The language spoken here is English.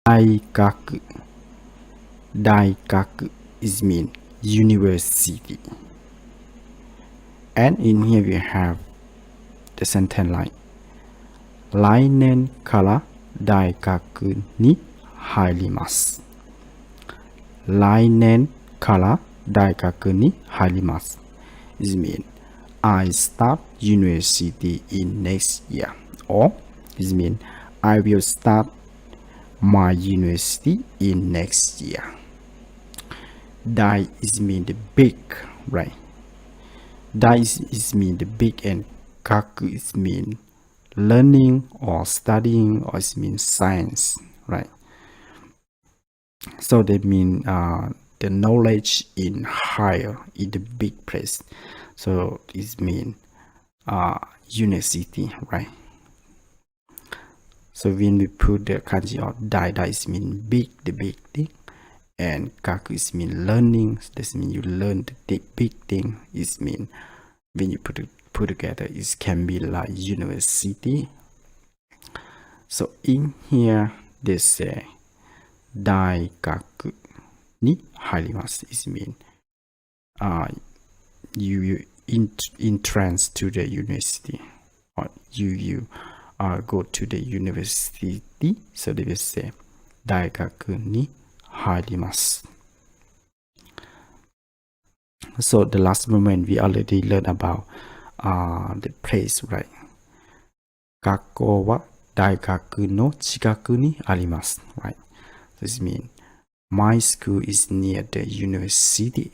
大学 大学 is mean university. And in here we have the sentence like 来年から大学に入ります。来年から大学に入ります。It means I start university in next year. Or it means I will start my university in next year. Dai is mean the big, right? Dai is mean the big, and kaku is mean learning or studying, or it means science, right? So they mean the knowledge in higher, in the big place. So it mean university, right? So when we put the kanji of dai, dai is mean big, the big thing, and kaku is mean learning. This means you learn the big thing. It mean when you put together, it can be like university. So in here they say 大学に入ります。It means you entrance to the university, or you go to the university. So they will say 大学に入ります。So the last moment we already learned about the place, right? 学校は大学の近くにあります。Right? This means my school is near the university.